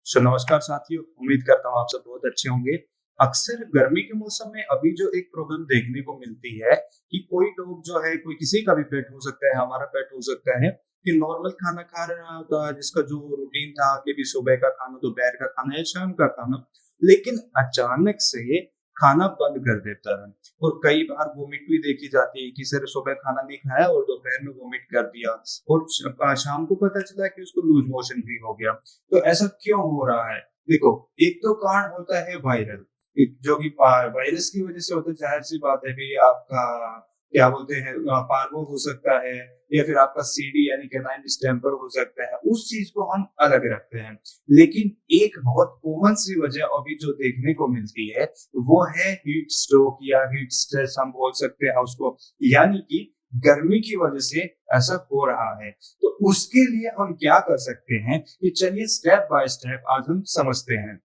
सो नमस्कार साथियों, उम्मीद करता हूँ आप सब बहुत अच्छे होंगे। अक्सर गर्मी के मौसम में अभी जो एक प्रॉब्लम देखने को मिलती है कि कोई लोग जो है कोई किसी का भी पेट हो सकता है, हमारा पेट हो सकता है कि नॉर्मल खाना खा रहा होता है जिसका जो रूटीन था कि भी सुबह का खाना, दोपहर का खाना या शाम का खाना, लेकिन अचानक से खाना बंद कर देता है। और कई बार वोमिट भी देखी जाती है कि सर सुबह खाना नहीं खाया और दोपहर में वोमिट कर दिया और शाम को पता चला कि उसको लूज मोशन भी हो गया। तो ऐसा क्यों हो रहा है? देखो, एक तो कारण होता है वायरल, जो कि वायरस की वजह से होता है। जाहिर सी बात है कि आपका क्या बोलते हैं, पार्वो हो सकता है या फिर आपका सीडी यानी कैनाइन डिस्टेम्पर हो सकता है। उस चीज को हम अलग रखते हैं, लेकिन एक बहुत कॉमन सी वजह अभी जो देखने को मिलती है वो है हीट स्ट्रोक या हीट स्ट्रेस, हम बोल सकते हैं उसको। यानी कि गर्मी की वजह से ऐसा हो रहा है। तो उसके लिए हम क्या कर सकते हैं कि चलिए स्टेप बाय स्टेप आज हम समझते हैं।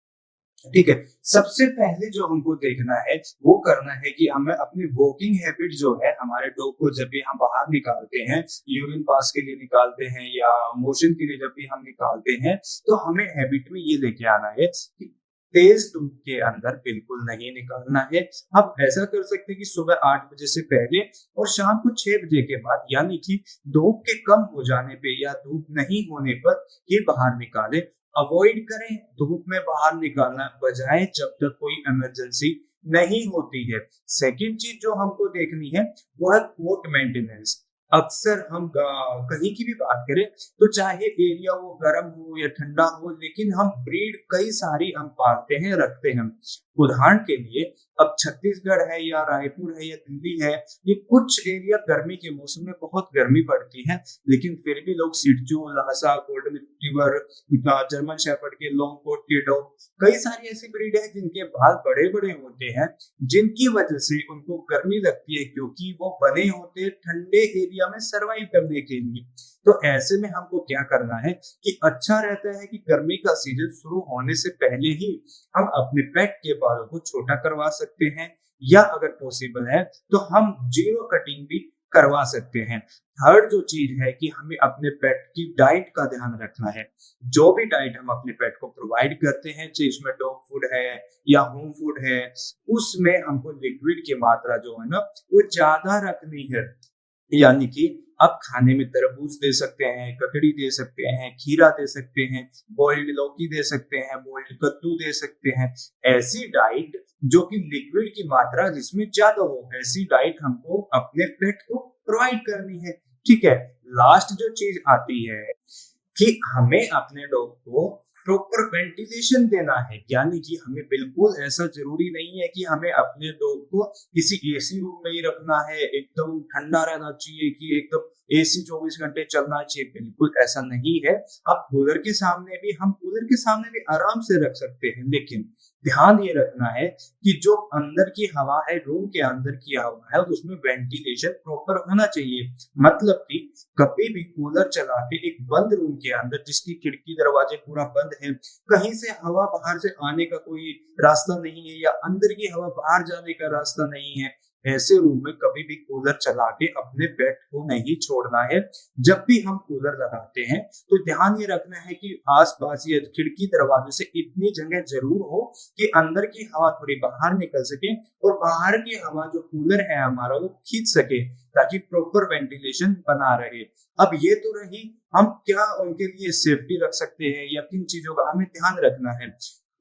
ठीक है, सबसे पहले जो हमको देखना है वो करना है कि हमें अपनी वॉकिंग हैबिट जो है, हमारे डॉग को जब भी हम बाहर निकालते हैं, यूरिन पास के लिए निकालते हैं या मोशन के लिए जब भी हम निकालते हैं, तो हमें हैबिट में ये लेके आना है कि तेज धूप के अंदर बिल्कुल नहीं निकालना है। हम ऐसा कर सकते हैं कि सुबह 8 बजे से पहले और शाम को 6 बजे के बाद, यानी कि धूप के कम हो जाने पे या धूप नहीं होने पर ये बाहर निकालें। अवॉइड करें धूप में बाहर निकालना बजाय जब तक कोई इमरजेंसी नहीं होती है। सेकंड चीज जो हमको देखनी है वो है कोट मेंटेनेंस। अक्सर हम कहीं की भी बात करें तो चाहे एरिया वो गर्म हो या ठंडा हो, लेकिन हम ब्रीड कई सारी हम पालते हैं, रखते हैं। उदाहरण के लिए, अब छत्तीसगढ़ है या रायपुर है या दिल्ली है, ये कुछ एरिया गर्मी के मौसम में बहुत गर्मी पड़ती है, लेकिन फिर भी लोग shih tzu, Lhasa, golden retriever, German shepherd के लॉन्ग कोट के डॉग, कई सारी ऐसी ब्रीड है जिनके बाल बड़े बड़े होते हैं, जिनकी वजह से उनको गर्मी लगती है क्योंकि वो बने होते हैं ठंडे एरिया में सरवाइव करने के लिए। तो ऐसे में हमको क्या करना है कि अच्छा रहता है कि गर्मी का सीजन शुरू होने से पहले ही हम अपने पेट के बालों को छोटा करवा सकते हैं, या अगर पॉसिबल है तो हम जीरो कटिंग भी करवा सकते हैं। थर्ड जो चीज है कि हमें अपने पेट की डाइट का ध्यान रखना है। जो भी डाइट हम अपने पेट को प्रोवाइड करते हैं, चाहे इसमें डॉग फूड है या होम फूड है, उसमें हमको लिक्विड की मात्रा जो है ना वो ज्यादा रखनी है। यानी कि आप खाने में तरबूज दे सकते हैं, ककड़ी दे सकते हैं, खीरा दे सकते हैं, बॉइल्ड लौकी दे सकते हैं, बॉइल्ड कद्दू दे सकते हैं। ऐसी डाइट जो कि लिक्विड की मात्रा जिसमें ज्यादा हो, ऐसी डाइट हमको अपने पेट को प्रोवाइड करनी है। ठीक है, लास्ट जो चीज आती है कि हमें अपने डॉग को प्रॉपर वेंटिलेशन देना है। यानी कि हमें बिल्कुल ऐसा जरूरी नहीं है कि हमें अपने डॉग को किसी एसी रूम में ही रखना है, एकदम ठंडा रहना चाहिए कि एकदम एसी 24 घंटे चलना चाहिए, बिल्कुल ऐसा नहीं है। आप कूलर के सामने भी, हम कूलर के सामने भी आराम से रख सकते हैं, लेकिन ध्यान ये रखना है कि जो अंदर की हवा है, रूम के अंदर की हवा है, उसमें वेंटिलेशन प्रॉपर होना चाहिए। मतलब कि कभी भी कूलर चला के एक बंद रूम के अंदर जिसकी खिड़की दरवाजे पूरा बंद है, कहीं से हवा बाहर से आने का कोई रास्ता नहीं है या अंदर की हवा बाहर जाने का रास्ता नहीं है, ऐसे रूम में कभी भी कूलर चला के अपने पेट को नहीं छोड़ना है। जब भी हम कूलर लगाते हैं तो ध्यान ये रखना है कि आसपास या खिड़की दरवाजे से इतनी जगह जरूर हो कि अंदर की हवा थोड़ी बाहर निकल सके और बाहर की हवा जो कूलर है हमारा वो खींच सके, ताकि प्रॉपर वेंटिलेशन बना रहे। अब ये तो रही हम क्या उनके लिए सेफ्टी रख सकते हैं या किन चीजों का हमें ध्यान रखना है।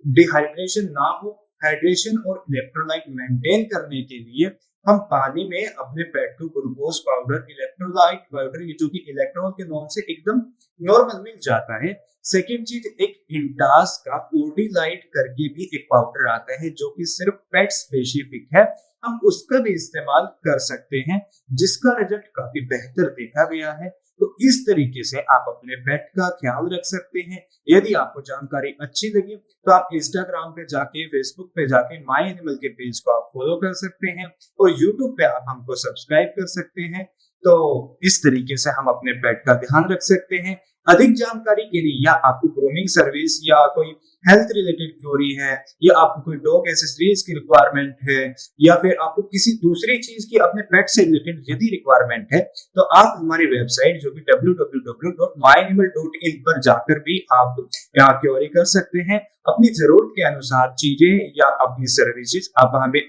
डिहाइड्रेशन ना हो, हाइड्रेशन और इलेक्ट्रोलाइट मेंटेन करने के लिए हम पानी में अपने पेट को ग्लूकोज पाउडर, इलेक्ट्रोलाइट पाउडर, जो कि इलेक्ट्रॉल के नॉर्म से एकदम नॉर्मल मिल जाता है। सेकेंड चीज, एक इंटास का ओडी लाइट करके भी एक पाउडर आता है जो कि सिर्फ पेट स्पेसिफिक है, हम उसका भी इस्तेमाल कर सकते हैं, जिसका रिजल्ट काफी बेहतर देखा गया है। तो इस तरीके से आप अपने पेट का ख्याल रख सकते हैं। यदि आपको जानकारी अच्छी लगी तो आप इंस्टाग्राम पे जाके, फेसबुक पे जाके माय एनिमल के पेज को आप फॉलो कर सकते हैं और यूट्यूब पे आप हमको सब्सक्राइब कर सकते हैं। तो इस तरीके से हम अपने पेट का ध्यान रख सकते हैं। अधिक जानकारी के लिए या आपको ग्रूमिंग सर्विस या कोई हेल्थ रिलेटेड क्वेरी है या आपको कोई डॉग एसेसरीज की रिक्वायरमेंट है या फिर आपको किसी दूसरी चीज की अपने पेट से रिलेटेड यदि रिक्वायरमेंट है तो आप हमारी वेबसाइट जो कि www.myanimal.in पर जाकर भी आप यहाँ क्वेरी कर सकते हैं। अपनी जरूरत के अनुसार चीजें या अपनी सर्विसेज आप हमें